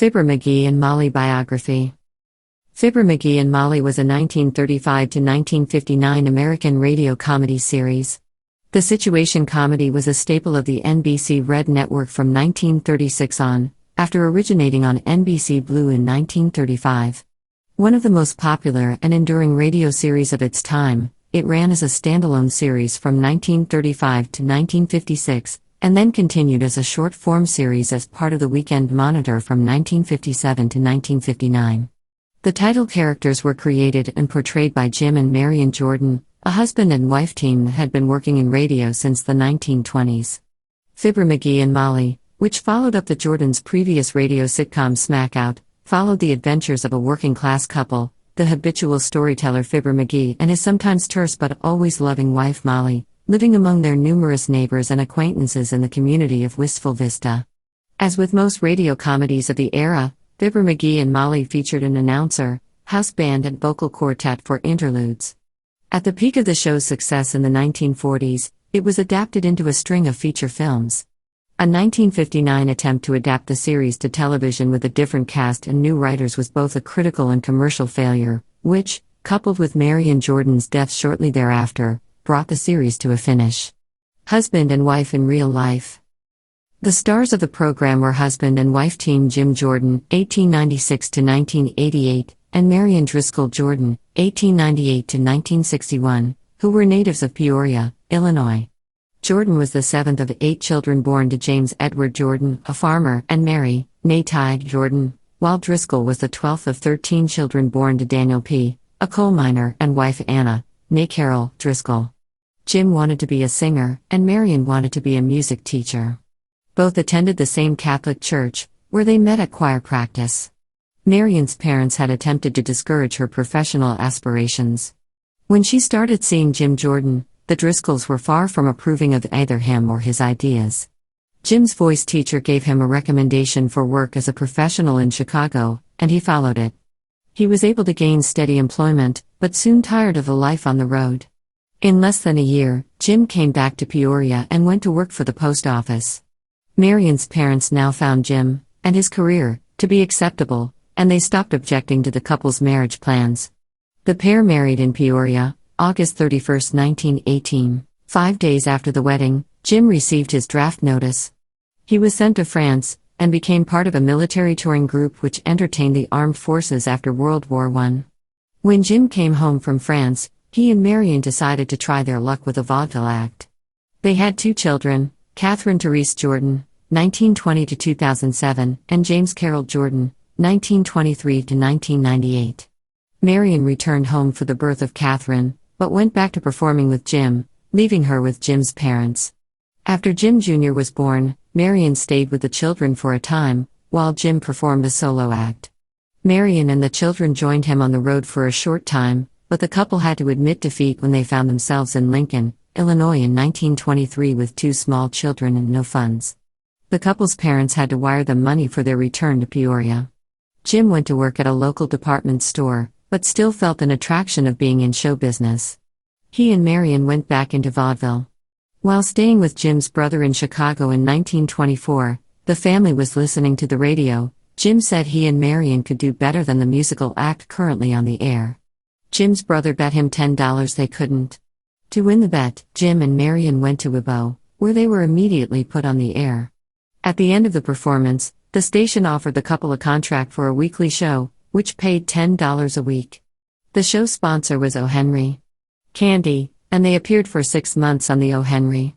Fibber McGee and Molly Biography. Fibber McGee and Molly was a 1935 to 1959 American radio comedy series. The situation comedy was a staple of the NBC Red Network from 1936 on, after originating on NBC Blue in 1935. One of the most popular and enduring radio series of its time, it ran as a standalone series from 1935 to 1956, and then continued as a short-form series as part of the Weekend Monitor from 1957 to 1959. The title characters were created and portrayed by Jim and Marian Jordan, a husband and wife team that had been working in radio since the 1920s. Fibber McGee and Molly, which followed up the Jordans' previous radio sitcom Smackout, followed the adventures of a working-class couple, the habitual storyteller Fibber McGee and his sometimes terse but always loving wife Molly, living among their numerous neighbors and acquaintances in the community of Wistful Vista. As with most radio comedies of the era, Fibber McGee and Molly featured an announcer, house band and vocal quartet for interludes. At the peak of the show's success in the 1940s, it was adapted into a string of feature films. A 1959 attempt to adapt the series to television with a different cast and new writers was both a critical and commercial failure, which, coupled with Marian Jordan's death shortly thereafter, brought the series to a finish. Husband and wife in real life. The stars of the program were husband and wife team Jim Jordan, 1896 to 1988, and Marian Driscoll Jordan, 1898 to 1961, who were natives of Peoria, Illinois. Jordan was the seventh of 8 children born to James Edward Jordan, a farmer, and Mary, née Tighe Jordan, while Driscoll was the 12th of 13 children born to Daniel P., a coal miner, and wife Anna, née Carol Driscoll. Jim wanted to be a singer, and Marian wanted to be a music teacher. Both attended the same Catholic church, where they met at choir practice. Marian's parents had attempted to discourage her professional aspirations. When she started seeing Jim Jordan, the Driscolls were far from approving of either him or his ideas. Jim's voice teacher gave him a recommendation for work as a professional in Chicago, and he followed it. He was able to gain steady employment, but soon tired of the life on the road. In less than a year, Jim came back to Peoria and went to work for the post office. Marian's parents now found Jim, and his career, to be acceptable, and they stopped objecting to the couple's marriage plans. The pair married in Peoria, August 31, 1918. 5 days after the wedding, Jim received his draft notice. He was sent to France, and became part of a military touring group which entertained the armed forces after World War I. When Jim came home from France, he and Marian decided to try their luck with a vaudeville act. They had 2 children, Catherine Therese Jordan, 1920 to 2007, and James Carroll Jordan, 1923 to 1998. Marian returned home for the birth of Catherine, but went back to performing with Jim, leaving her with Jim's parents. After Jim Jr. was born, Marian stayed with the children for a time, while Jim performed a solo act. Marian and the children joined him on the road for a short time, but the couple had to admit defeat when they found themselves in Lincoln, Illinois in 1923 with 2 small children and no funds. The couple's parents had to wire them money for their return to Peoria. Jim went to work at a local department store, but still felt an attraction of being in show business. He and Marian went back into vaudeville. While staying with Jim's brother in Chicago in 1924, the family was listening to the radio. Jim said he and Marian could do better than the musical act currently on the air. Jim's brother bet him $10 they couldn't. To win the bet, Jim and Marian went to WIBO, where they were immediately put on the air. At the end of the performance, the station offered the couple a contract for a weekly show, which paid $10 a week. The show sponsor was O. Henry Candy, and they appeared for 6 months on the O. Henry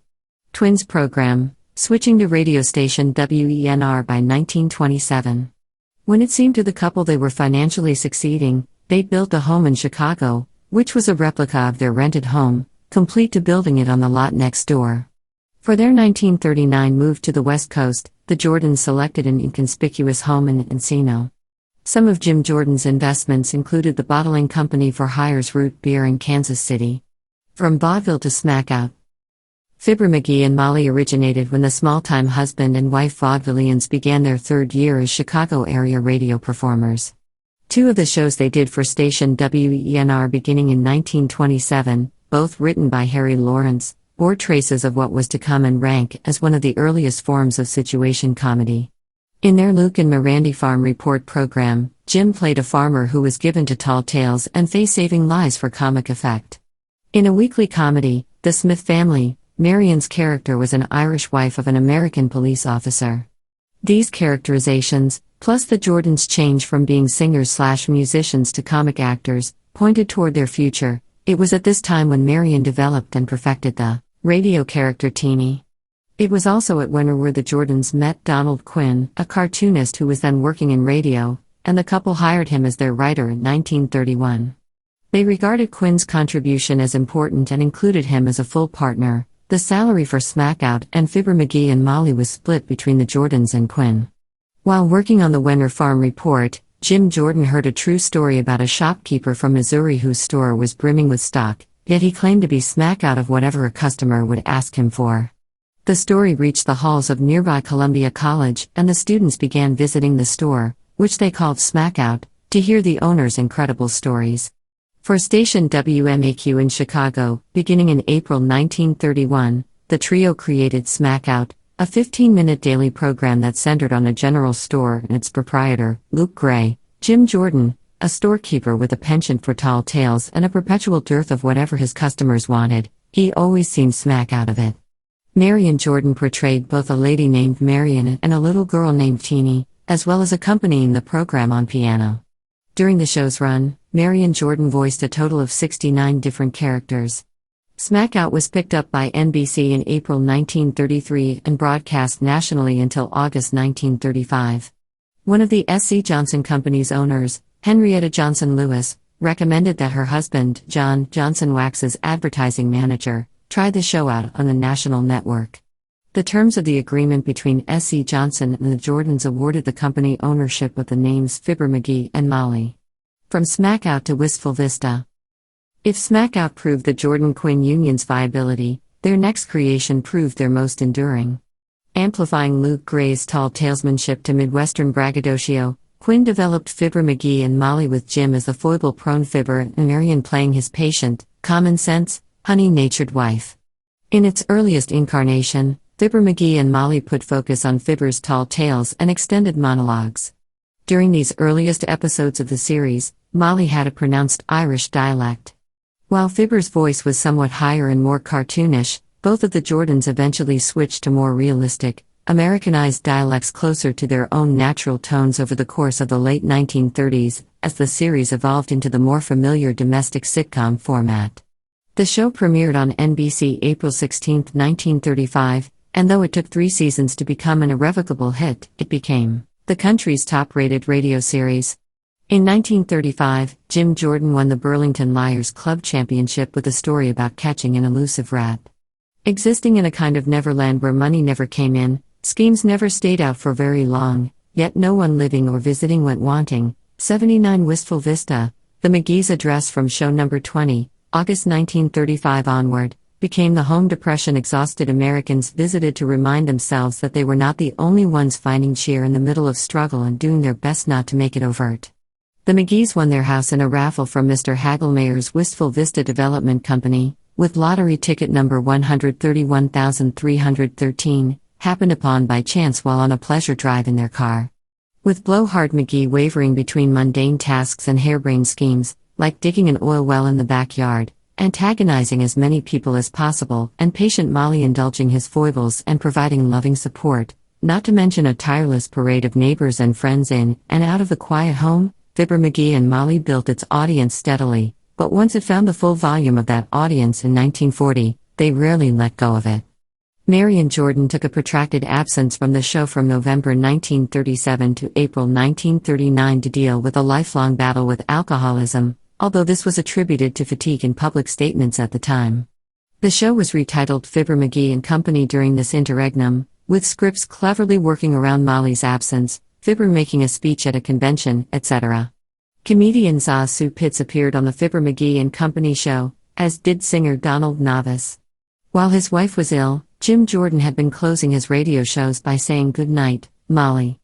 Twins program, switching to radio station WENR by 1927. When it seemed to the couple they were financially succeeding, they built a home in Chicago, which was a replica of their rented home, complete to building it on the lot next door. For their 1939 move to the West Coast, the Jordans selected an inconspicuous home in Encino. Some of Jim Jordan's investments included the bottling company for Hire's Root Beer in Kansas City. From vaudeville to Smackout. Fibber McGee and Molly originated when the small-time husband and wife vaudevillians began their 3rd year as Chicago area radio performers. 2 of the shows they did for station WENR beginning in 1927, both written by Harry Lawrence, bore traces of what was to come and rank as one of the earliest forms of situation comedy. In their Luke and Mirandy Farm Report program, Jim played a farmer who was given to tall tales and face-saving lies for comic effect. In a weekly comedy, The Smith Family, Marian's character was an Irish wife of an American police officer. These characterizations, plus the Jordans' change from being singers/musicians to comic actors, pointed toward their future. It was at this time when Marian developed and perfected the radio character Teeny. It was also at Winter where the Jordans met Donald Quinn, a cartoonist who was then working in radio, and the couple hired him as their writer in 1931. They regarded Quinn's contribution as important and included him as a full partner. The salary for Smackout and Fibber McGee and Molly was split between the Jordans and Quinn. While working on the Winter Farm Report, Jim Jordan heard a true story about a shopkeeper from Missouri whose store was brimming with stock, yet he claimed to be Smackout of whatever a customer would ask him for. The story reached the halls of nearby Columbia College, and the students began visiting the store, which they called Smackout, to hear the owner's incredible stories. For station WMAQ in Chicago, beginning in April 1931, the trio created Smackout, a 15-minute daily program that centered on a general store and its proprietor, Luke Gray, Jim Jordan, a storekeeper with a penchant for tall tales and a perpetual dearth of whatever his customers wanted. He always seemed smack out of it. Marian Jordan portrayed both a lady named Marian and a little girl named Teeny, as well as accompanying the program on piano. During the show's run, Marian Jordan voiced a total of 69 different characters. Smackout was picked up by NBC in April 1933 and broadcast nationally until August 1935. One of the S.C. Johnson Company's owners, Henrietta Johnson Lewis, recommended that her husband, John Johnson Wax's advertising manager, try the show out on the national network. The terms of the agreement between S.C. Johnson and the Jordans awarded the company ownership of the names Fibber McGee and Molly. From Smackout to Wistful Vista. If Smackout proved the Jordan-Quinn union's viability, their next creation proved their most enduring. Amplifying Luke Gray's tall talesmanship to Midwestern braggadocio, Quinn developed Fibber McGee and Molly with Jim as the foible-prone Fibber and Marian playing his patient, common-sense, honey-natured wife. In its earliest incarnation, Fibber McGee and Molly put focus on Fibber's tall tales and extended monologues. During these earliest episodes of the series, Molly had a pronounced Irish dialect. While Fibber's voice was somewhat higher and more cartoonish, both of the Jordans eventually switched to more realistic, Americanized dialects closer to their own natural tones over the course of the late 1930s, as the series evolved into the more familiar domestic sitcom format. The show premiered on NBC April 16, 1935, and though it took 3 seasons to become an irrevocable hit, it became the country's top-rated radio series. In 1935, Jim Jordan won the Burlington Liars Club Championship with a story about catching an elusive rat. Existing in a kind of neverland where money never came in, schemes never stayed out for very long, yet no one living or visiting went wanting. 79 Wistful Vista, the McGee's address from show number 20, August 1935 onward, became the home depression-exhausted Americans visited to remind themselves that they were not the only ones finding cheer in the middle of struggle and doing their best not to make it overt. The McGees won their house in a raffle from Mr. Hagelmayer's Wistful Vista Development Company, with lottery ticket number 131,313, happened upon by chance while on a pleasure drive in their car. With blowhard McGee wavering between mundane tasks and harebrained schemes, like digging an oil well in the backyard, antagonizing as many people as possible, and patient Molly indulging his foibles and providing loving support, not to mention a tireless parade of neighbors and friends in and out of the quiet home, Fibber McGee and Molly built its audience steadily, but once it found the full volume of that audience in 1940, they rarely let go of it. Marian Jordan took a protracted absence from the show from November 1937 to April 1939 to deal with a lifelong battle with alcoholism, although this was attributed to fatigue in public statements at the time. The show was retitled Fibber McGee and Company during this interregnum, with scripts cleverly working around Molly's absence, Fibber making a speech at a convention, etc. Comedian Sue Pitts appeared on the Fibber McGee and Company show, as did singer Donald Novice. While his wife was ill, Jim Jordan had been closing his radio shows by saying "Good night, Molly."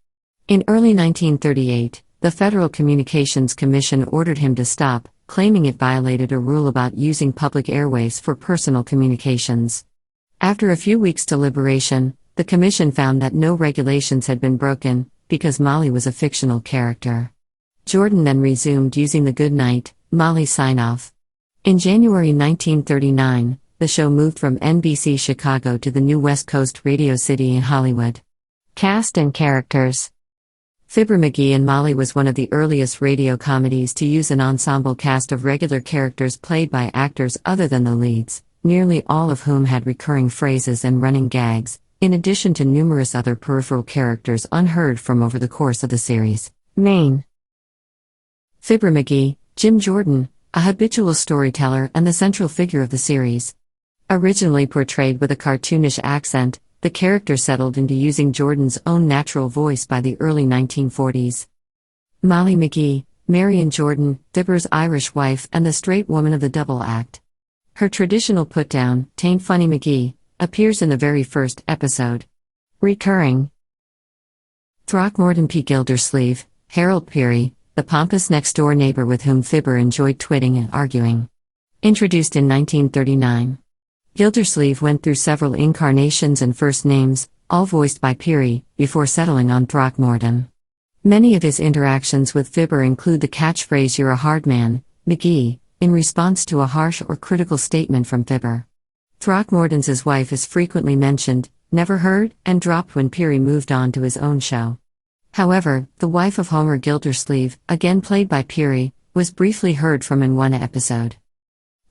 In early 1938, the Federal Communications Commission ordered him to stop, claiming it violated a rule about using public airwaves for personal communications. After a few weeks' deliberation, the commission found that no regulations had been broken, because Molly was a fictional character. Jordan then resumed using the Good Night, Molly sign-off. In January 1939, the show moved from NBC Chicago to the new West Coast Radio City in Hollywood. Cast and characters. Fibber McGee and Molly was one of the earliest radio comedies to use an ensemble cast of regular characters played by actors other than the leads, nearly all of whom had recurring phrases and running gags, in addition to numerous other peripheral characters unheard from over the course of the series. Main. Fibber McGee, Jim Jordan, a habitual storyteller and the central figure of the series. Originally portrayed with a cartoonish accent, the character settled into using Jordan's own natural voice by the early 1940s. Molly McGee, Marian Jordan, Fibber's Irish wife and the straight woman of the double act. Her traditional put-down, "Tain't Funny McGee," appears in the very first episode. Recurring. Throckmorton P. Gildersleeve, Harold Peary, the pompous next-door neighbor with whom Fibber enjoyed twitting and arguing. Introduced in 1939. Gildersleeve went through several incarnations and first names, all voiced by Peary, before settling on Throckmorton. Many of his interactions with Fibber include the catchphrase "You're a hard man, McGee," in response to a harsh or critical statement from Fibber. Throckmorton's wife is frequently mentioned, never heard, and dropped when Peary moved on to his own show. However, the wife of Homer Gildersleeve, again played by Peary, was briefly heard from in one episode.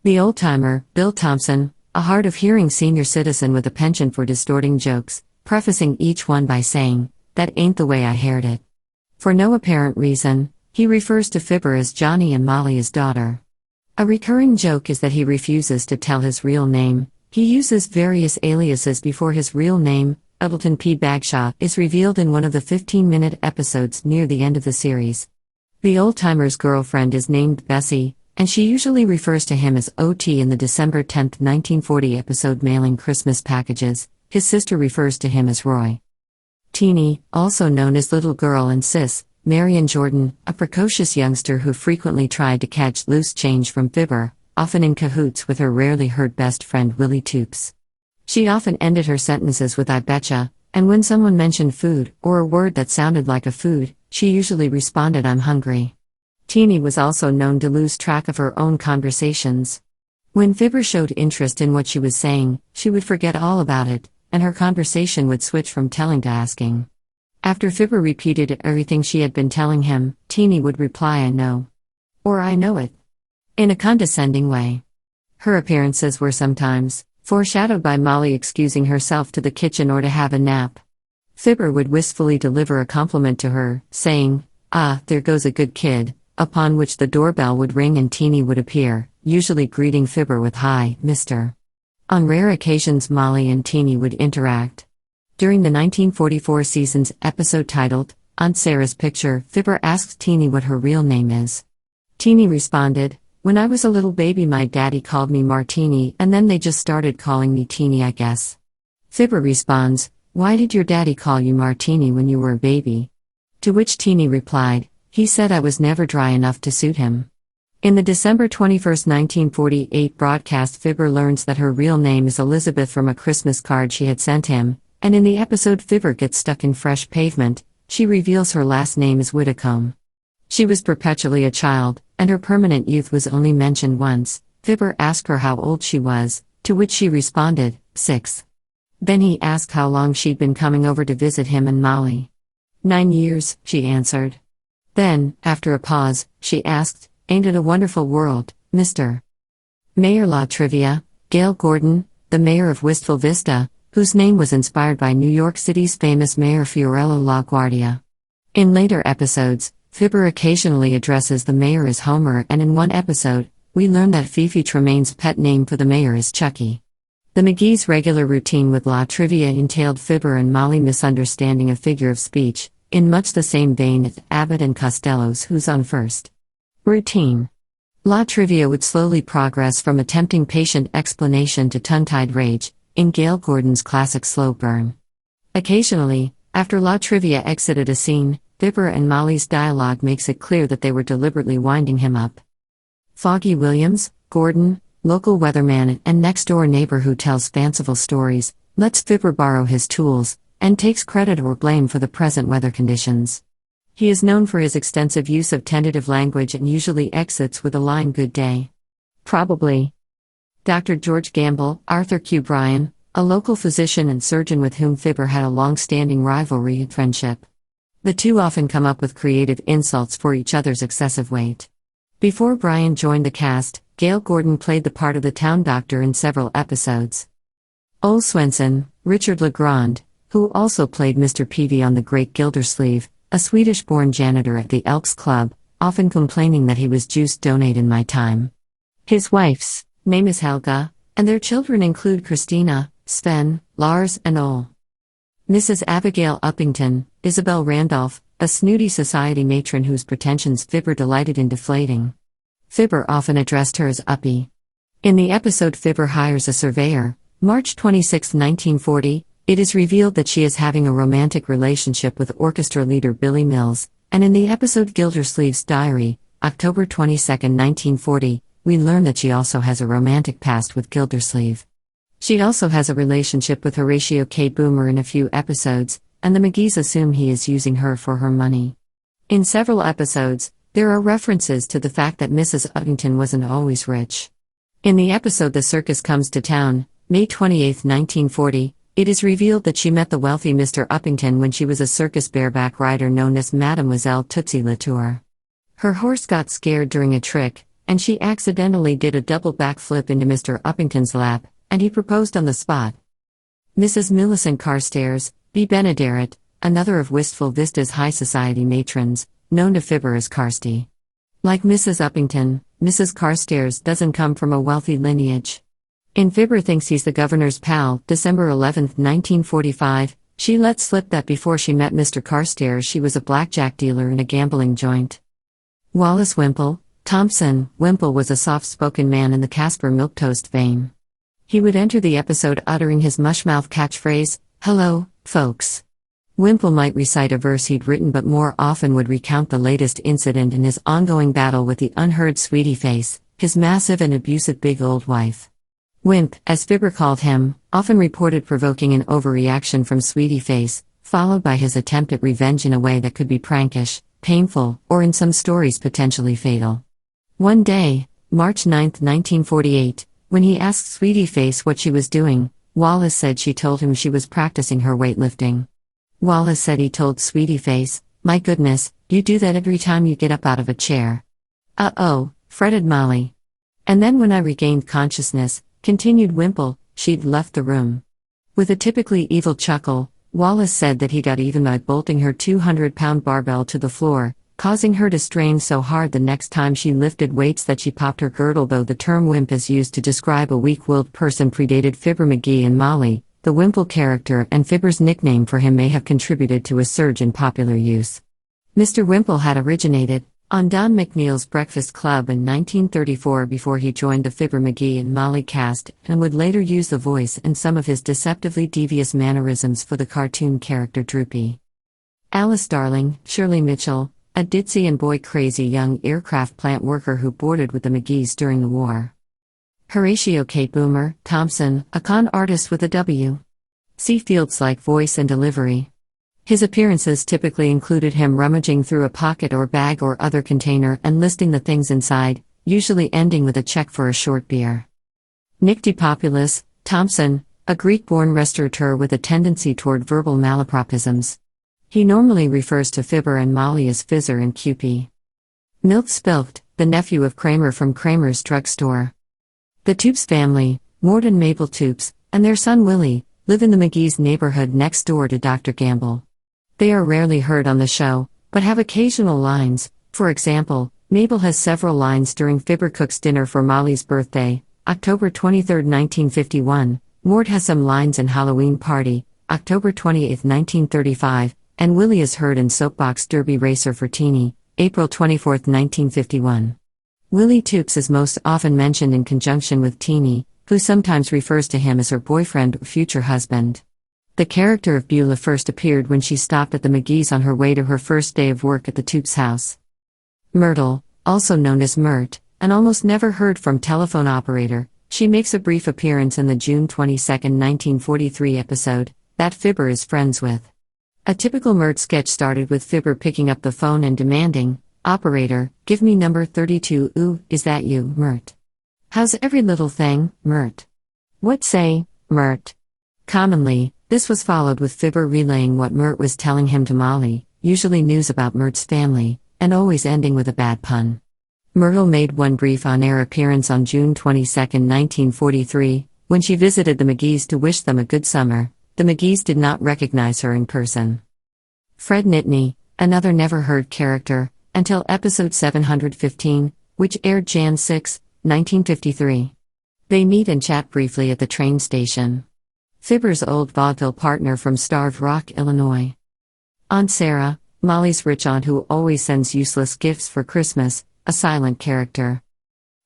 The old-timer, Bill Thompson, a hard-of-hearing senior citizen with a penchant for distorting jokes, prefacing each one by saying, "That ain't the way I heard it." For no apparent reason, he refers to Fibber as Johnny and Molly his daughter. A recurring joke is that he refuses to tell his real name. He uses various aliases before his real name, Upton P. Bagshaw, is revealed in one of the 15-minute episodes near the end of the series. The old-timer's girlfriend is named Bessie, and she usually refers to him as OT in the December 10, 1940 episode Mailing Christmas Packages. His sister refers to him as Roy. Teeny, also known as Little Girl and Sis, Marian Jordan, a precocious youngster who frequently tried to catch loose change from Fibber, often in cahoots with her rarely heard best friend Willie Toops. She often ended her sentences with "I betcha," and when someone mentioned food, or a word that sounded like a food, she usually responded, "I'm hungry." Teeny was also known to lose track of her own conversations. When Fibber showed interest in what she was saying, she would forget all about it, and her conversation would switch from telling to asking. After Fibber repeated everything she had been telling him, Teeny would reply, "I know," or "I know it," in a condescending way. Her appearances were sometimes foreshadowed by Molly excusing herself to the kitchen or to have a nap. Fibber would wistfully deliver a compliment to her, saying, "Ah, there goes a good kid," upon which the doorbell would ring and Teeny would appear, usually greeting Fibber with, "Hi, Mr." On rare occasions Molly and Teeny would interact. During the 1944 season's episode titled, "Aunt Sarah's Picture," Fibber asked Teeny what her real name is. Teeny responded, "When I was a little baby my daddy called me Martini and then they just started calling me Teeny I guess." Fibber responds, "Why did your daddy call you Martini when you were a baby?" To which Teeny replied, "He said I was never dry enough to suit him." In the December 21, 1948 broadcast, Fibber learns that her real name is Elizabeth from a Christmas card she had sent him, and in the episode Fibber Gets Stuck in Fresh Pavement, she reveals her last name is Whitcomb. She was perpetually a child, and her permanent youth was only mentioned once. Fibber asked her how old she was, to which she responded, 6. Then he asked how long she'd been coming over to visit him and Molly. 9 years, she answered. Then, after a pause, she asked, "Ain't it a wonderful world, Mr. Mayor?" Law trivia: Gail Gordon, the mayor of Wistful Vista, whose name was inspired by New York City's famous Mayor Fiorello LaGuardia. In later episodes, Fibber occasionally addresses the mayor as Homer, and in one episode, we learn that Fifi Tremaine's pet name for the mayor is Chucky. The McGee's regular routine with law trivia entailed Fibber and Molly misunderstanding a figure of speech, in much the same vein as Abbott and Costello's Who's on First. Routine. Law trivia would slowly progress from a tempting patient explanation to tongue-tied rage, in Gail Gordon's classic Slow Burn. Occasionally, after law trivia exited a scene, Fibber and Molly's dialogue makes it clear that they were deliberately winding him up. Foggy Williams, Gordon, local weatherman and next-door neighbor who tells fanciful stories, lets Fibber borrow his tools, and takes credit or blame for the present weather conditions. He is known for his extensive use of tentative language and usually exits with the line "Good day." Probably. Dr. George Gamble, Arthur Q. Bryan, a local physician and surgeon with whom Fibber had a long-standing rivalry and friendship. The two often come up with creative insults for each other's excessive weight. Before Bryan joined the cast, Gail Gordon played the part of the town doctor in several episodes. Ole Swenson, Richard Legrand, who also played Mr. Peavy on The Great Gildersleeve, a Swedish-born janitor at the Elks Club, often complaining that he was juiced donate in my time. His wife's name is Helga, and their children include Christina, Sven, Lars, and Ole. Mrs. Abigail Uppington, Isabel Randolph, a snooty society matron whose pretensions Fibber delighted in deflating. Fibber often addressed her as Uppy. In the episode Fibber Hires a Surveyor, March 26, 1940, it is revealed that she is having a romantic relationship with orchestra leader Billy Mills, and in the episode Gildersleeve's Diary, October 22, 1940, we learn that she also has a romantic past with Gildersleeve. She also has a relationship with Horatio K. Boomer in a few episodes, and the McGees assume he is using her for her money. In several episodes, there are references to the fact that Mrs. Uppington wasn't always rich. In the episode The Circus Comes to Town, May 28, 1940, it is revealed that she met the wealthy Mr. Uppington when she was a circus bareback rider known as Mademoiselle Tootsie Latour. Her horse got scared during a trick, and she accidentally did a double backflip into Mr. Uppington's lap, and he proposed on the spot. Mrs. Millicent Carstairs, B. Benaderet, another of Wistful Vista's high society matrons, known to Fibber as Carsty. Like Mrs. Uppington, Mrs. Carstairs doesn't come from a wealthy lineage. In Fibber Thinks He's the Governor's Pal, December 11, 1945, she let slip that before she met Mr. Carstairs she was a blackjack dealer in a gambling joint. Wallace Wimple, Thompson, Wimple was a soft-spoken man in the Casper Milquetoast vein. He would enter the episode uttering his mushmouth catchphrase, "Hello, folks." Wimple might recite a verse he'd written but more often would recount the latest incident in his ongoing battle with the unheard Sweetie Face, his massive and abusive big old wife. Wimp, as Fibber called him, often reported provoking an overreaction from Sweetie Face, followed by his attempt at revenge in a way that could be prankish, painful, or in some stories potentially fatal. One day, March 9, 1948, when he asked Sweetie Face what she was doing, Wallace said she told him she was practicing her weightlifting. Wallace said he told Sweetie Face, "My goodness, you do that every time you get up out of a chair." "Uh-oh," fretted Molly. "And then when I regained consciousness," continued Wimple, "she'd left the room." With a typically evil chuckle, Wallace said that he got even by bolting her 200-pound barbell to the floor, causing her to strain so hard the next time she lifted weights that she popped her girdle. Though the term wimp is used to describe a weak-willed person predated Fibber McGee and Molly, the Wimple character and Fibber's nickname for him may have contributed to a surge in popular use. Mr. Wimple had originated on Don McNeil's Breakfast Club in 1934 before he joined the Fibber McGee and Molly cast, and would later use the voice and some of his deceptively devious mannerisms for the cartoon character Droopy. Alice Darling, Shirley Mitchell, a ditzy and boy-crazy young aircraft plant worker who boarded with the McGees during the war. Horatio K. Boomer, Thompson, a con artist with a W. C. Fields-like voice and delivery. His appearances typically included him rummaging through a pocket or bag or other container and listing the things inside, usually ending with a check for a short beer. Nick DePopulus, Thompson, a Greek-born restaurateur with a tendency toward verbal malapropisms. He normally refers to Fibber and Molly as Fizzer and Cupie. Milt Spilkt, the nephew of Kramer from Kramer's drugstore. The Toops family, Mort and Mabel Toops, and their son Willie, live in the McGee's neighborhood next door to Dr. Gamble. They are rarely heard on the show, but have occasional lines. For example, Mabel has several lines during Fibber Cooks Dinner for Molly's Birthday, October 23, 1951, Mort has some lines in Halloween Party, October 28, 1935, and Willie is heard in Soapbox Derby Racer for Teeny, April 24, 1951. Willie Toops is most often mentioned in conjunction with Teeny, who sometimes refers to him as her boyfriend or future husband. The character of Beulah first appeared when she stopped at the McGee's on her way to her first day of work at the Toops house. Myrtle, also known as Myrt, an almost never heard from telephone operator, she makes a brief appearance in the June 22, 1943 episode, that Fibber is friends with. A typical Mert sketch started with Fibber picking up the phone and demanding, "Operator, give me number 32. Ooh, is that you, Mert? How's every little thing, Mert? What say, Mert?" Commonly, this was followed with Fibber relaying what Mert was telling him to Molly, usually news about Mert's family, and always ending with a bad pun. Myrtle made one brief on-air appearance on June 22, 1943, when she visited the McGees to wish them a good summer. The McGees did not recognize her in person. Fred Nitney, another never-heard character, until episode 715, which aired Jan 6, 1953. They meet and chat briefly at the train station. Fibber's old vaudeville partner from Starved Rock, Illinois. Aunt Sarah, Molly's rich aunt who always sends useless gifts for Christmas, a silent character.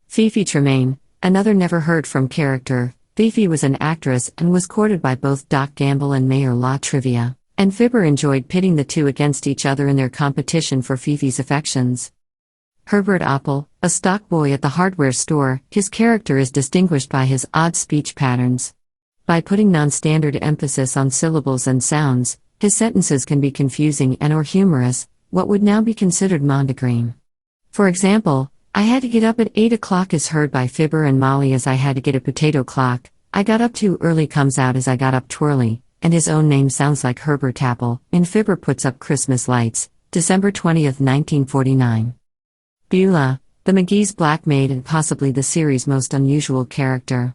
Fifi Tremaine, another never-heard from character. Fifi was an actress and was courted by both Doc Gamble and Mayor La Trivia, and Fibber enjoyed pitting the two against each other in their competition for Fifi's affections. Herbert Opple, a stock boy at the hardware store, his character is distinguished by his odd speech patterns. By putting non-standard emphasis on syllables and sounds, his sentences can be confusing and/or humorous, what would now be considered mondegreen. For example, "I had to get up at 8 o'clock" is heard by Fibber and Molly as "I had to get a potato clock." "I got up too early" comes out as "I got up twirly," and his own name sounds like Herbert Apple, in Fibber Puts Up Christmas Lights, December 20, 1949. Beulah, the McGee's black maid and possibly the series' most unusual character.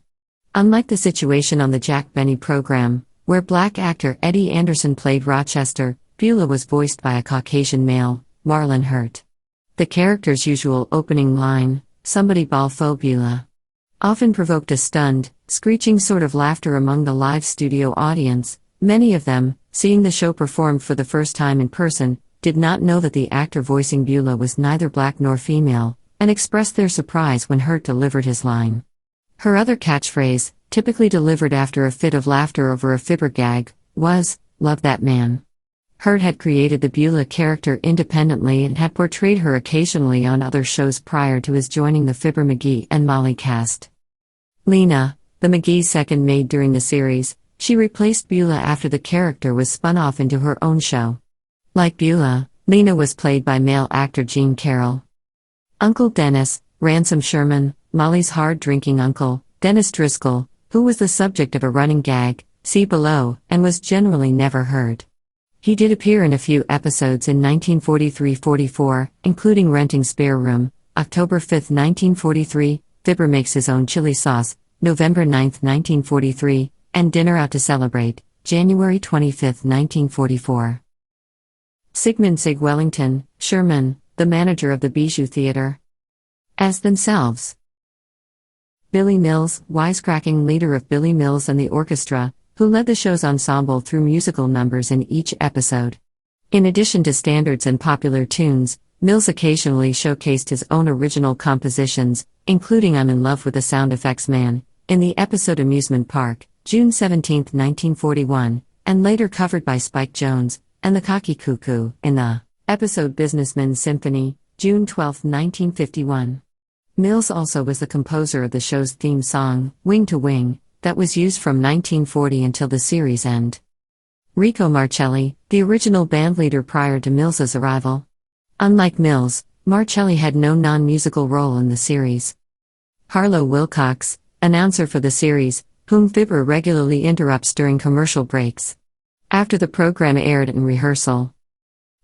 Unlike the situation on the Jack Benny program, where black actor Eddie Anderson played Rochester, Beulah was voiced by a Caucasian male, Marlon Hurt. The character's usual opening line, "Somebody ball faux Beulah," often provoked a stunned, screeching sort of laughter among the live studio audience. Many of them, seeing the show performed for the first time in person, did not know that the actor voicing Beulah was neither black nor female, and expressed their surprise when Hurt delivered his line. Her other catchphrase, typically delivered after a fit of laughter over a Fibber gag, was, "Love that man." Hurt had created the Beulah character independently and had portrayed her occasionally on other shows prior to his joining the Fibber McGee and Molly cast. Lena, the McGee's second maid during the series, she replaced Beulah after the character was spun off into her own show. Like Beulah, Lena was played by male actor Gene Carroll. Uncle Dennis, Ransom Sherman, Molly's hard-drinking uncle, Dennis Driscoll, who was the subject of a running gag, see below, and was generally never heard. He did appear in a few episodes in 1943-44, including Renting Spare Room, October 5, 1943, Fibber Makes His Own Chili Sauce, November 9, 1943, and Dinner Out to Celebrate, January 25, 1944. Sigmund Sig Wellington, Sherman, the manager of the Bijou Theater. As themselves. Billy Mills, wisecracking leader of Billy Mills and the orchestra, who led the show's ensemble through musical numbers in each episode. In addition to standards and popular tunes, Mills occasionally showcased his own original compositions, including I'm in Love with the Sound Effects Man, in the episode Amusement Park, June 17, 1941, and later covered by Spike Jones, and the Cocky Cuckoo, in the episode Businessman's Symphony, June 12, 1951. Mills also was the composer of the show's theme song, Wing to Wing, that was used from 1940 until the series' end. Rico Marcelli, the original bandleader prior to Mills's arrival. Unlike Mills, Marcelli had no non-musical role in the series. Harlow Wilcox, announcer for the series, whom Fibber regularly interrupts during commercial breaks. After the program aired in rehearsal.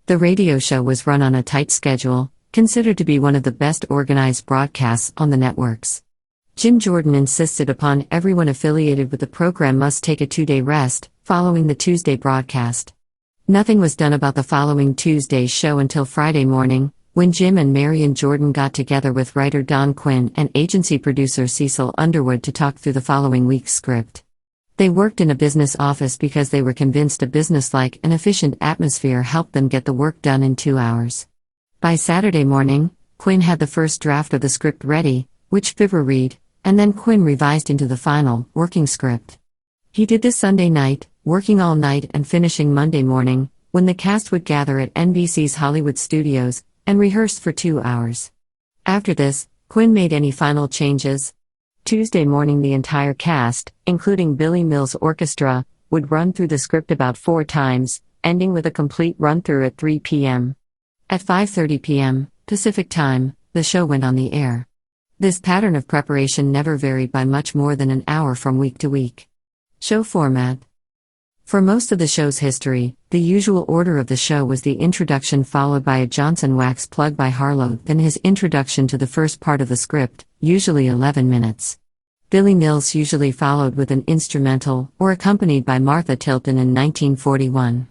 The radio show was run on a tight schedule, considered to be one of the best organized broadcasts on the networks. Jim Jordan insisted upon everyone affiliated with the program must take a 2-day rest, following the Tuesday broadcast. Nothing was done about the following Tuesday's show until Friday morning, when Jim and Marian Jordan got together with writer Don Quinn and agency producer Cecil Underwood to talk through the following week's script. They worked in a business office because they were convinced a businesslike and efficient atmosphere helped them get the work done in 2 hours. By Saturday morning, Quinn had the first draft of the script ready, which Fibber read, and then Quinn revised into the final, working script. He did this Sunday night, working all night and finishing Monday morning, when the cast would gather at NBC's Hollywood studios, and rehearsed for 2 hours. After this, Quinn made any final changes. Tuesday morning the entire cast, including Billy Mills' orchestra, would run through the script about 4 times, ending with a complete run-through at 3 p.m. At 5:30 p.m. Pacific Time, the show went on the air. This pattern of preparation never varied by much more than an hour from week to week. Show format. For most of the show's history, the usual order of the show was the introduction followed by a Johnson wax plug by Harlow, then his introduction to the first part of the script, usually 11 minutes. Billy Mills usually followed with an instrumental, or accompanied by Martha Tilton in 1941.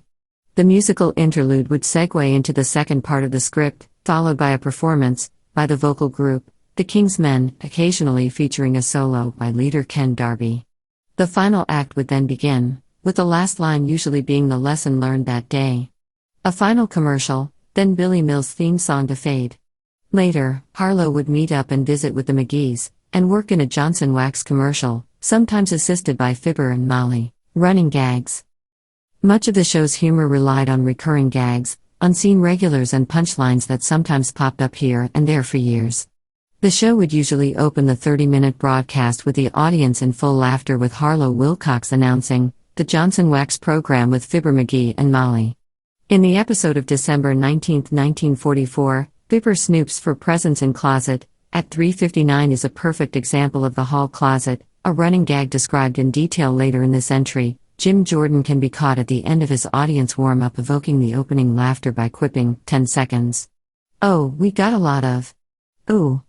The musical interlude would segue into the second part of the script, followed by a performance, by the vocal group, the King's Men, occasionally featuring a solo by leader Ken Darby. The final act would then begin, with the last line usually being the lesson learned that day. A final commercial, then Billy Mills' theme song to fade. Later, Harlow would meet up and visit with the McGees, and work in a Johnson Wax commercial, sometimes assisted by Fibber and Molly. Running gags. Much of the show's humor relied on recurring gags, unseen regulars and punchlines that sometimes popped up here and there for years. The show would usually open the 30-minute broadcast with the audience in full laughter with Harlow Wilcox announcing, "The Johnson Wax Program with Fibber McGee and Molly." In the episode of December 19, 1944, Fibber snoops for presents in closet, at 3:59 is a perfect example of the hall closet, a running gag described in detail later in this entry. Jim Jordan can be caught at the end of his audience warm-up evoking the opening laughter by quipping, 10 seconds. "Oh, we got a lot of. Ooh."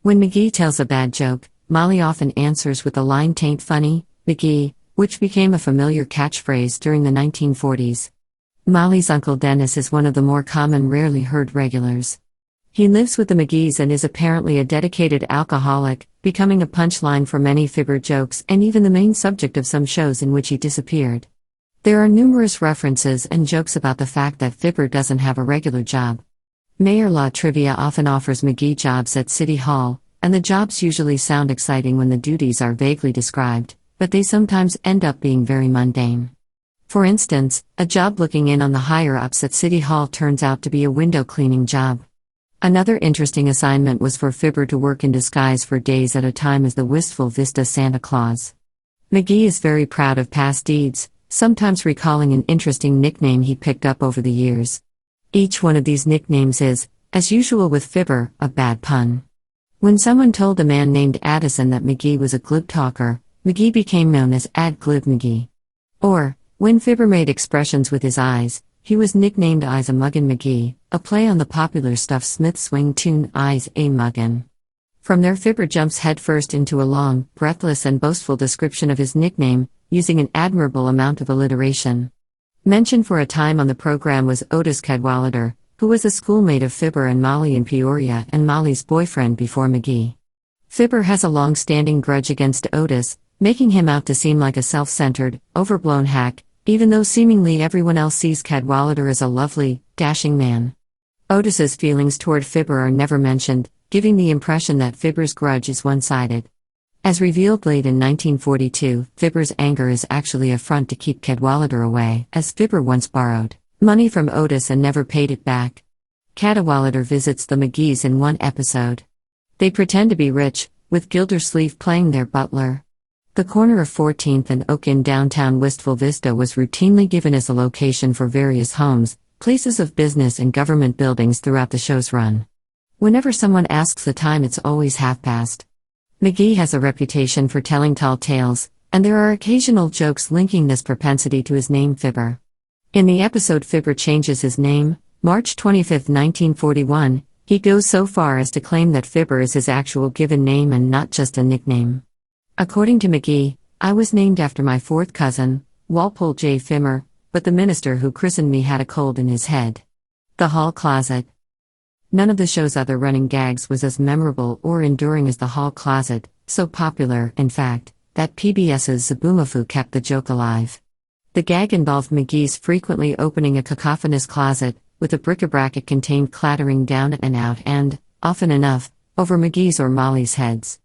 When McGee tells a bad joke, Molly often answers with the line "Tain't funny, McGee," which became a familiar catchphrase during the 1940s. Molly's Uncle Dennis is one of the more common rarely heard regulars. He lives with the McGees and is apparently a dedicated alcoholic, becoming a punchline for many Fibber jokes and even the main subject of some shows in which he disappeared. There are numerous references and jokes about the fact that Fibber doesn't have a regular job. Mayor Law trivia often offers McGee jobs at City Hall, and the jobs usually sound exciting when the duties are vaguely described, but they sometimes end up being very mundane. For instance, a job looking in on the higher-ups at City Hall turns out to be a window cleaning job. Another interesting assignment was for Fibber to work in disguise for days at a time as the Wistful Vista Santa Claus. McGee is very proud of past deeds, sometimes recalling an interesting nickname he picked up over the years. Each one of these nicknames is, as usual with Fibber, a bad pun. When someone told a man named Addison that McGee was a glib talker, McGee became known as Ad Glib McGee. Or, when Fibber made expressions with his eyes, he was nicknamed Eyes a Muggin' McGee, a play on the popular Stuff Smith swing tune Eyes a Muggin'. From there Fibber jumps headfirst into a long, breathless and boastful description of his nickname, using an admirable amount of alliteration. Mentioned for a time on the program was Otis Cadwallader, who was a schoolmate of Fibber and Molly in Peoria and Molly's boyfriend before McGee. Fibber has a long-standing grudge against Otis, making him out to seem like a self-centered, overblown hack, even though seemingly everyone else sees Cadwallader as a lovely, dashing man. Otis's feelings toward Fibber are never mentioned, giving the impression that Fibber's grudge is one-sided. As revealed late in 1942, Fibber's anger is actually a front to keep Cadwallader away, as Fibber once borrowed money from Otis and never paid it back. Cadwallader visits the McGees in one episode. They pretend to be rich, with Gildersleeve playing their butler. The corner of 14th and Oak in downtown Wistful Vista was routinely given as a location for various homes, places of business and government buildings throughout the show's run. Whenever someone asks the time, it's always past. McGee has a reputation for telling tall tales, and there are occasional jokes linking this propensity to his name Fibber. In the episode Fibber changes his name, March 25, 1941, he goes so far as to claim that Fibber is his actual given name and not just a nickname. According to McGee, "I was named after my fourth cousin, Walpole J. Fimmer, but the minister who christened me had a cold in his head." The hall closet. None of the show's other running gags was as memorable or enduring as the hall closet, so popular, in fact, that PBS's Zaboomafoo kept the joke alive. The gag involved McGee's frequently opening a cacophonous closet, with a bric-a-brac it contained clattering down and out and, often enough, over McGee's or Molly's heads.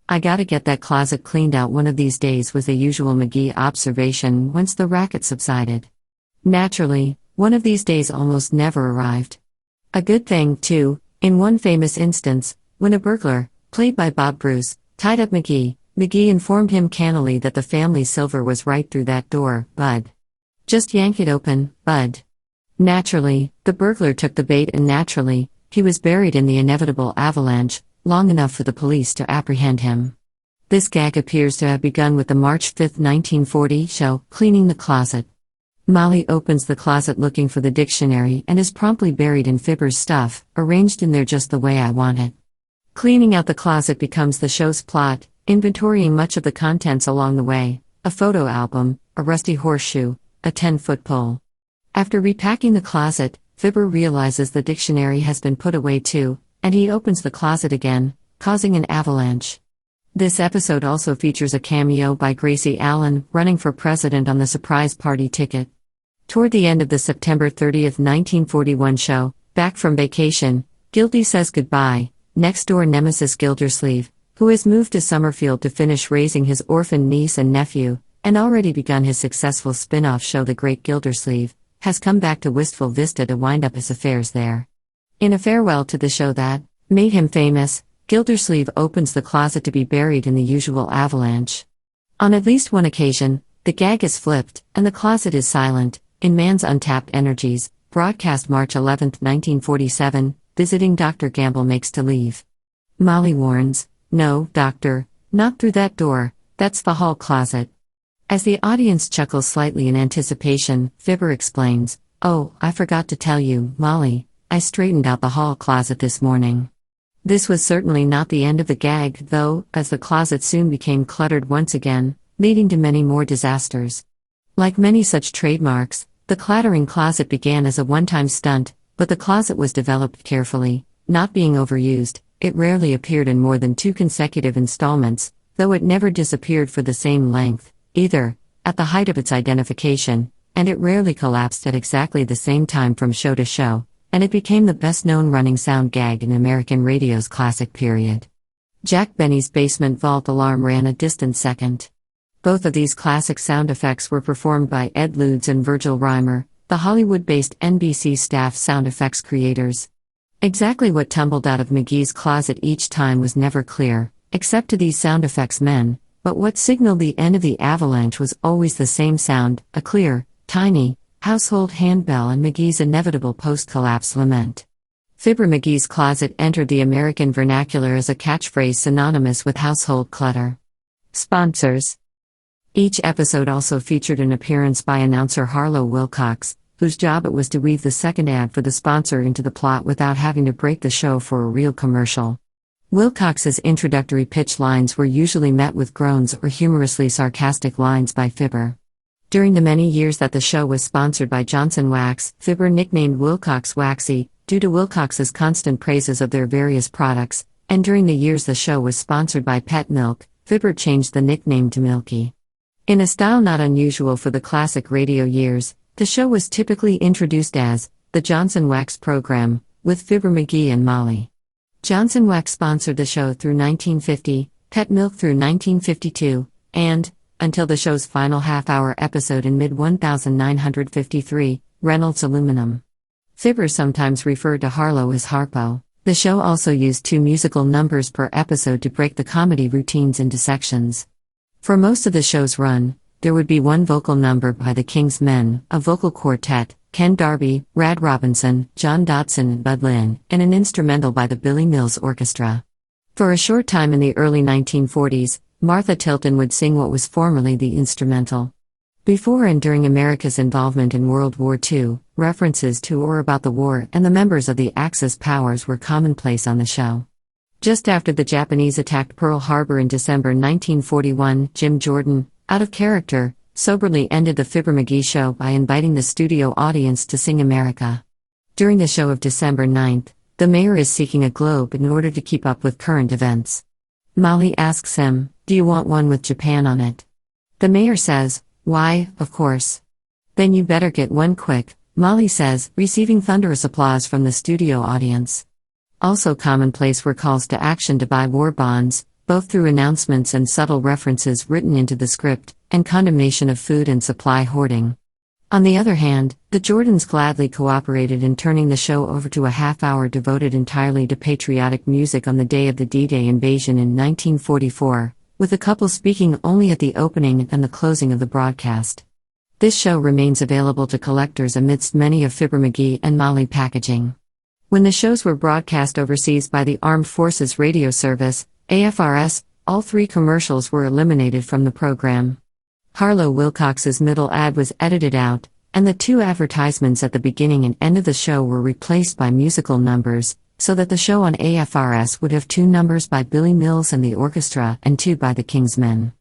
"I gotta get that closet cleaned out one of these days," was the usual McGee observation once the racket subsided. Naturally, one of these days almost never arrived. A good thing, too, in one famous instance, when a burglar, played by Bob Bruce, tied up McGee, McGee informed him cannily that the family's silver was right through that door, Bud. Just yank it open, Bud. Naturally, the burglar took the bait and naturally, he was buried in the inevitable avalanche, long enough for the police to apprehend him. This gag appears to have begun with the March 5, 1940 show, Cleaning the Closet. Molly opens the closet looking for the dictionary and is promptly buried in Fibber's stuff, arranged in there just the way I want it. Cleaning out the closet becomes the show's plot, inventorying much of the contents along the way, a photo album, a rusty horseshoe, a 10-foot pole. After repacking the closet, Fibber realizes the dictionary has been put away too, and he opens the closet again, causing an avalanche. This episode also features a cameo by Gracie Allen, running for president on the surprise party ticket. Toward the end of the September 30, 1941 show, back from vacation, Gildy says goodbye, next-door nemesis Gildersleeve, who has moved to Summerfield to finish raising his orphaned niece and nephew, and already begun his successful spin-off show The Great Gildersleeve, has come back to Wistful Vista to wind up his affairs there. In a farewell to the show that made him famous, Gildersleeve opens the closet to be buried in the usual avalanche. On at least one occasion, the gag is flipped, and the closet is silent. In Man's Untapped Energies, broadcast March 11, 1947, visiting Dr. Gamble makes to leave. Molly warns, "No, doctor, not through that door, that's the hall closet." As the audience chuckles slightly in anticipation, Fibber explains, "Oh, I forgot to tell you, Molly, I straightened out the hall closet this morning." This was certainly not the end of the gag, though, as the closet soon became cluttered once again, leading to many more disasters. Like many such trademarks, the clattering closet began as a one-time stunt, but the closet was developed carefully, not being overused. It rarely appeared in more than 2 consecutive installments, though it never disappeared for the same length, either, at the height of its identification, and it rarely collapsed at exactly the same time from show to show, and it became the best-known running sound gag in American radio's classic period. Jack Benny's basement vault alarm ran a distant second. Both of these classic sound effects were performed by Ed Ludes and Virgil Reimer, the Hollywood-based NBC staff sound effects creators. Exactly what tumbled out of McGee's closet each time was never clear, except to these sound effects men, but what signaled the end of the avalanche was always the same sound, a clear, tiny, household handbell and McGee's inevitable post-collapse lament. Fibber McGee's closet entered the American vernacular as a catchphrase synonymous with household clutter. Sponsors. Each episode also featured an appearance by announcer Harlow Wilcox, whose job it was to weave the second ad for the sponsor into the plot without having to break the show for a real commercial. Wilcox's introductory pitch lines were usually met with groans or humorously sarcastic lines by Fibber. During the many years that the show was sponsored by Johnson Wax, Fibber nicknamed Wilcox Waxy, due to Wilcox's constant praises of their various products, and during the years the show was sponsored by Pet Milk, Fibber changed the nickname to Milky. In a style not unusual for the classic radio years, the show was typically introduced as the Johnson Wax Program, with Fibber McGee and Molly. Johnson Wax sponsored the show through 1950, Pet Milk through 1952, and, until the show's final half-hour episode in mid-1953, Reynolds Aluminum. Fibber sometimes referred to Harlow as Harpo. The show also used 2 musical numbers per episode to break the comedy routines into sections. For most of the show's run, there would be 1 vocal number by the King's Men, a vocal quartet, Ken Darby, Rad Robinson, John Dodson and Bud Lynn, and an instrumental by the Billy Mills Orchestra. For a short time in the early 1940s, Martha Tilton would sing what was formerly the instrumental. Before and during America's involvement in World War II, references to or about the war and the members of the Axis powers were commonplace on the show. Just after the Japanese attacked Pearl Harbor in December 1941, Jim Jordan, out of character, soberly ended the Fibber McGee show by inviting the studio audience to sing America. During the show of December 9th, the mayor is seeking a globe in order to keep up with current events. Molly asks him, "Do you want one with Japan on it?" The mayor says, "Why, of course." "Then you better get one quick," Molly says, receiving thunderous applause from the studio audience. Also commonplace were calls to action to buy war bonds, both through announcements and subtle references written into the script, and condemnation of food and supply hoarding. On the other hand, the Jordans gladly cooperated in turning the show over to a half-hour devoted entirely to patriotic music on the day of the D-Day invasion in 1944, with the couple speaking only at the opening and the closing of the broadcast. This show remains available to collectors amidst many of Fibber McGee and Molly packaging. When the shows were broadcast overseas by the Armed Forces Radio Service, AFRS, all 3 commercials were eliminated from the program. Harlow Wilcox's middle ad was edited out, and the 2 advertisements at the beginning and end of the show were replaced by musical numbers, so that the show on AFRS would have 2 numbers by Billy Mills and the orchestra and 2 by the King's Men.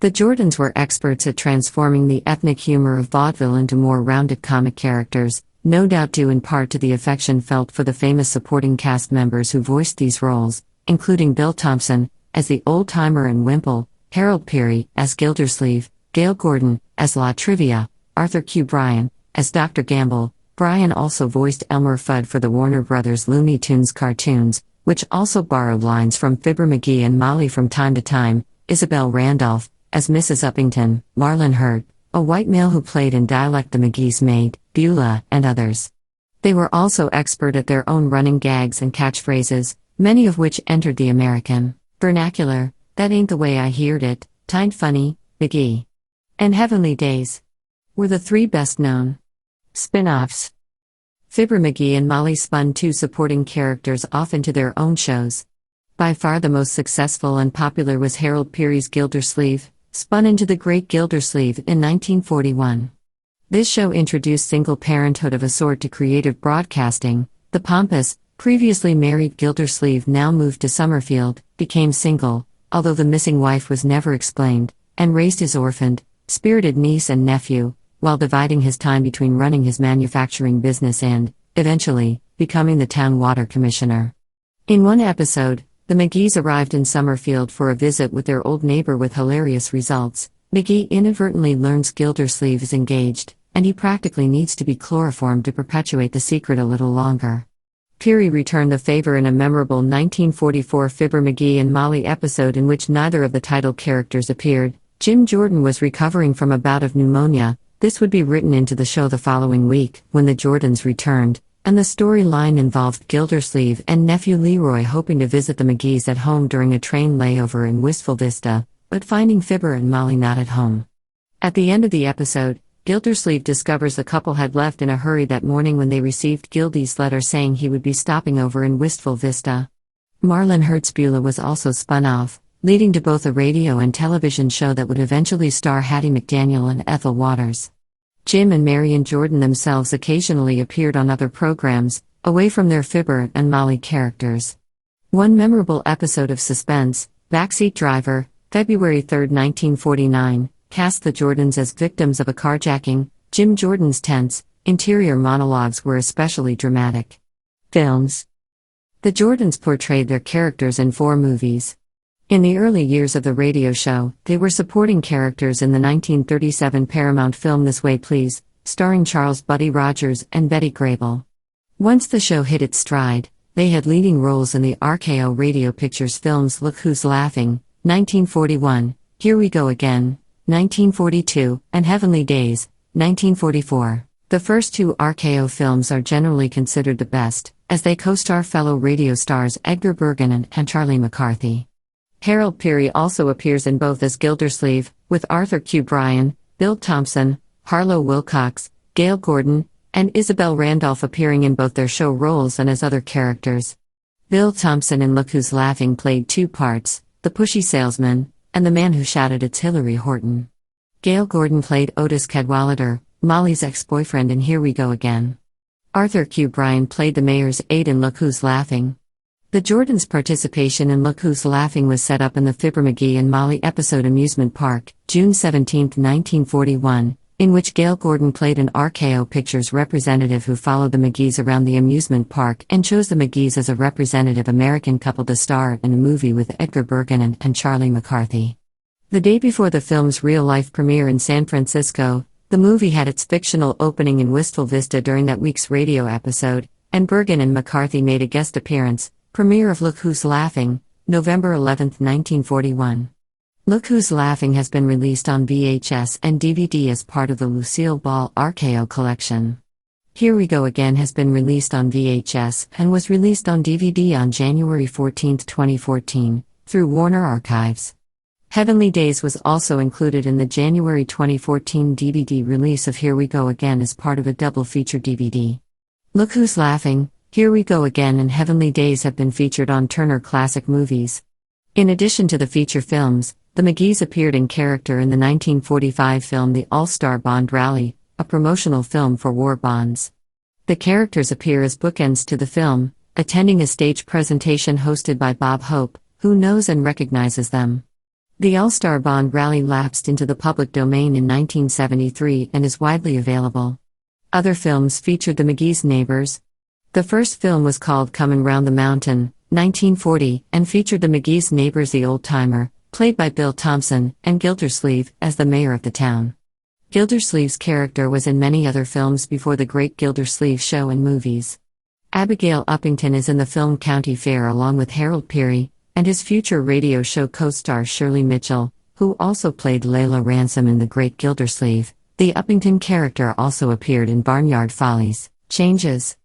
The Jordans were experts at transforming the ethnic humor of vaudeville into more rounded comic characters, no doubt due in part to the affection felt for the famous supporting cast members who voiced these roles, including Bill Thompson, as the old-timer and Wimple, Harold Peary, as Gildersleeve, Gale Gordon, as La Trivia, Arthur Q. Bryan, as Dr. Gamble. Bryan also voiced Elmer Fudd for the Warner Brothers Looney Tunes cartoons, which also borrowed lines from Fibber McGee and Molly from time to time. Isabel Randolph, as Mrs. Uppington, Marlon Hurt, a white male who played in dialect the McGee's maid, Beulah, and others. They were also expert at their own running gags and catchphrases, many of which entered the American vernacular. That ain't the way I heerd it, "T'in't funny, McGee," and Heavenly Days were the 3 best-known spin-offs. Fibber McGee and Molly spun 2 supporting characters off into their own shows. By far the most successful and popular was Harold Peary's Gildersleeve, spun into The Great Gildersleeve in 1941. This show introduced single parenthood of a sort to creative broadcasting. The pompous, previously married Gildersleeve now moved to Summerfield, became single, although the missing wife was never explained, and raised his orphaned, spirited niece and nephew, while dividing his time between running his manufacturing business and, eventually, becoming the town water commissioner. In one episode, the McGees arrived in Summerfield for a visit with their old neighbor with hilarious results. McGee inadvertently learns Gildersleeve is engaged, and he practically needs to be chloroformed to perpetuate the secret a little longer. Peary returned the favor in a memorable 1944 Fibber McGee and Molly episode in which neither of the title characters appeared. Jim Jordan was recovering from a bout of pneumonia. This would be written into the show the following week, when the Jordans returned, and the storyline involved Gildersleeve and nephew Leroy hoping to visit the McGees at home during a train layover in Wistful Vista, but finding Fibber and Molly not at home. At the end of the episode, Gildersleeve discovers the couple had left in a hurry that morning when they received Gildy's letter saying he would be stopping over in Wistful Vista. Marlon Hurt's Beulah was also spun off, leading to both a radio and television show that would eventually star Hattie McDaniel and Ethel Waters. Jim and Marian Jordan themselves occasionally appeared on other programs, away from their Fibber and Molly characters. One memorable episode of Suspense, Backseat Driver, February 3, 1949, cast the Jordans as victims of a carjacking. Jim Jordan's tense, interior monologues were especially dramatic. Films. The Jordans portrayed their characters in 4 movies. In the early years of the radio show, they were supporting characters in the 1937 Paramount film This Way Please, starring Charles Buddy Rogers and Betty Grable. Once the show hit its stride, they had leading roles in the RKO Radio Pictures films Look Who's Laughing, 1941, Here We Go Again, 1942, and Heavenly Days, 1944. The first 2 RKO films are generally considered the best, as they co-star fellow radio stars Edgar Bergen and Charlie McCarthy. Harold Peary also appears in both as Gildersleeve, with Arthur Q. Bryan, Bill Thompson, Harlow Wilcox, Gale Gordon, and Isabel Randolph appearing in both their show roles and as other characters. Bill Thompson in Look Who's Laughing played 2 parts, the pushy salesman, and the man who shouted it's Hillary Horton. Gale Gordon played Otis Cadwallader, Molly's ex-boyfriend in Here We Go Again. Arthur Q. Bryan played the mayor's aide in Look Who's Laughing. The Jordans' participation in Look Who's Laughing was set up in the Fibber McGee and Molly episode Amusement Park, June 17, 1941, in which Gale Gordon played an RKO Pictures representative who followed the McGees around the amusement park and chose the McGees as a representative American couple to star in a movie with Edgar Bergen and Charlie McCarthy. The day before the film's real-life premiere in San Francisco, the movie had its fictional opening in Wistful Vista during that week's radio episode, and Bergen and McCarthy made a guest appearance. Premiere of Look Who's Laughing, November 11, 1941. Look Who's Laughing has been released on VHS and DVD as part of the Lucille Ball RKO collection. Here We Go Again has been released on VHS and was released on DVD on January 14, 2014, through Warner Archives. Heavenly Days was also included in the January 2014 DVD release of Here We Go Again as part of a double feature DVD. Look Who's Laughing, Here We Go Again and Heavenly Days have been featured on Turner Classic Movies. In addition to the feature films, the McGees appeared in character in the 1945 film The All-Star Bond Rally, a promotional film for war bonds. The characters appear as bookends to the film, attending a stage presentation hosted by Bob Hope, who knows and recognizes them. The All-Star Bond Rally lapsed into the public domain in 1973 and is widely available. Other films featured the McGees' neighbors. The first film was called Comin' Round the Mountain, 1940, and featured the McGees' neighbors the old-timer, played by Bill Thompson, and Gildersleeve, as the mayor of the town. Gildersleeve's character was in many other films before The Great Gildersleeve Show and movies. Abigail Uppington is in the film County Fair along with Harold Peary, and his future radio show co-star Shirley Mitchell, who also played Layla Ransom in The Great Gildersleeve. The Uppington character also appeared in Barnyard Follies, Changes.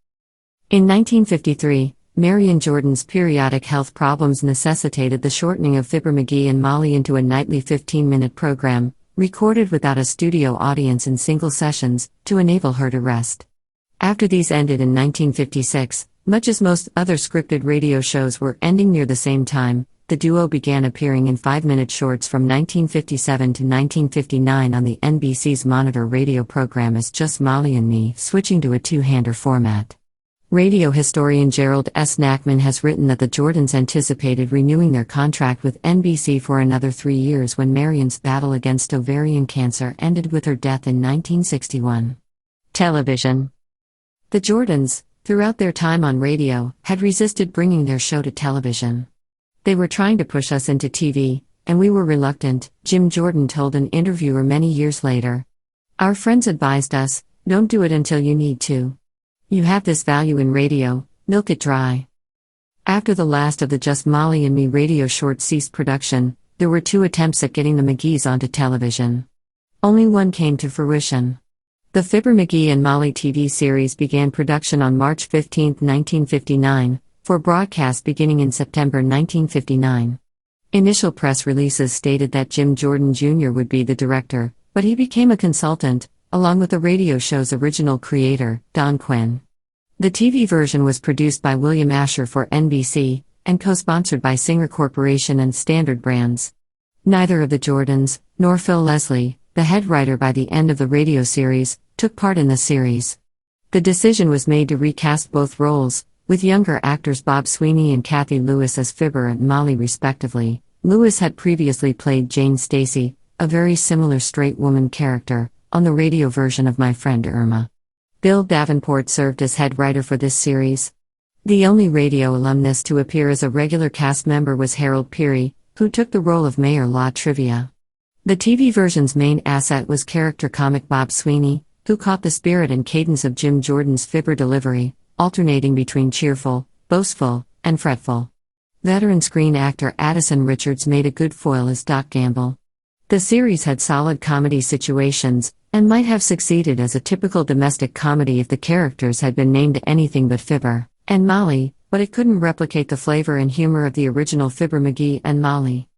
In 1953, Marian Jordan's periodic health problems necessitated the shortening of Fibber McGee and Molly into a nightly 15-minute program, recorded without a studio audience in single sessions, to enable her to rest. After these ended in 1956, much as most other scripted radio shows were ending near the same time, the duo began appearing in 5-minute shorts from 1957 to 1959 on the NBC's Monitor radio program as Just Molly and Me, switching to a two-hander format. Radio historian Gerald S. Nachman has written that the Jordans anticipated renewing their contract with NBC for another 3 years when Marian's battle against ovarian cancer ended with her death in 1961. Television. The Jordans, throughout their time on radio, had resisted bringing their show to television. They were trying to push us into TV, and we were reluctant, Jim Jordan told an interviewer many years later. Our friends advised us, don't do it until you need to. You have this value in radio, milk it dry. After the last of the Just Molly and Me radio shorts ceased production, there were 2 attempts at getting the McGees onto television. Only one came to fruition. The Fibber McGee and Molly TV series began production on March 15, 1959, for broadcast beginning in September 1959. Initial press releases stated that Jim Jordan Jr. would be the director, but he became a consultant, along with the radio show's original creator, Don Quinn. The TV version was produced by William Asher for NBC, and co-sponsored by Singer Corporation and Standard Brands. Neither of the Jordans, nor Phil Leslie, the head writer by the end of the radio series, took part in the series. The decision was made to recast both roles, with younger actors Bob Sweeney and Kathy Lewis as Fibber and Molly respectively. Lewis had previously played Jane Stacy, a very similar straight woman character, on the radio version of My Friend Irma. Bill Davenport served as head writer for this series. The only radio alumnus to appear as a regular cast member was Harold Peary, who took the role of Mayor La Trivia. The TV version's main asset was character comic Bob Sweeney, who caught the spirit and cadence of Jim Jordan's Fibber delivery, alternating between cheerful, boastful, and fretful. Veteran screen actor Addison Richards made a good foil as Doc Gamble. The series had solid comedy situations, and might have succeeded as a typical domestic comedy if the characters had been named anything but Fibber and Molly, but it couldn't replicate the flavor and humor of the original Fibber McGee and Molly.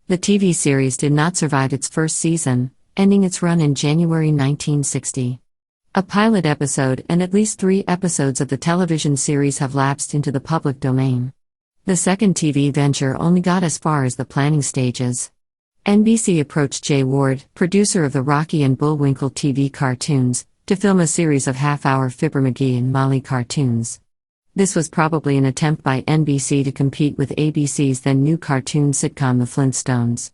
The TV series did not survive its first season, ending its run in January 1960. A pilot episode and at least 3 episodes of the television series have lapsed into the public domain. The second TV venture only got as far as the planning stages. NBC approached Jay Ward, producer of the Rocky and Bullwinkle TV cartoons, to film a series of half-hour Fibber McGee and Molly cartoons. This was probably an attempt by NBC to compete with ABC's then new cartoon sitcom The Flintstones.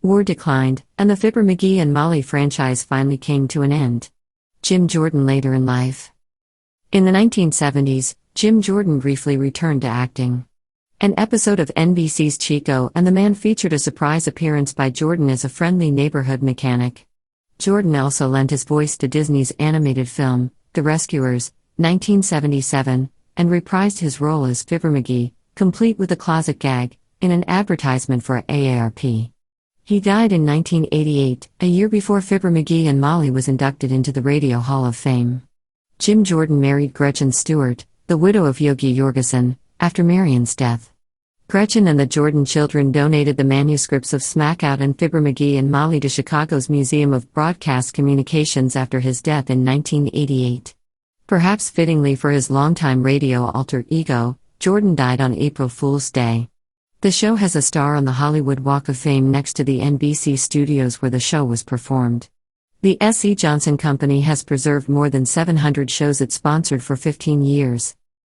Ward declined, and the Fibber McGee and Molly franchise finally came to an end. Jim Jordan later in life. In the 1970s, Jim Jordan briefly returned to acting. An episode of NBC's Chico and the Man featured a surprise appearance by Jordan as a friendly neighborhood mechanic. Jordan also lent his voice to Disney's animated film, The Rescuers, 1977, and reprised his role as Fibber McGee, complete with a closet gag, in an advertisement for AARP. He died in 1988, a year before Fibber McGee and Molly was inducted into the Radio Hall of Fame. Jim Jordan married Gretchen Stewart, the widow of Yogi Jorgensen, after Marian's death. Gretchen and the Jordan children donated the manuscripts of Smackout and Fibber McGee and Molly to Chicago's Museum of Broadcast Communications after his death in 1988. Perhaps fittingly for his longtime radio alter ego, Jordan died on April Fool's Day. The show has a star on the Hollywood Walk of Fame next to the NBC studios where the show was performed. The S.E. Johnson Company has preserved more than 700 shows it sponsored for 15 years.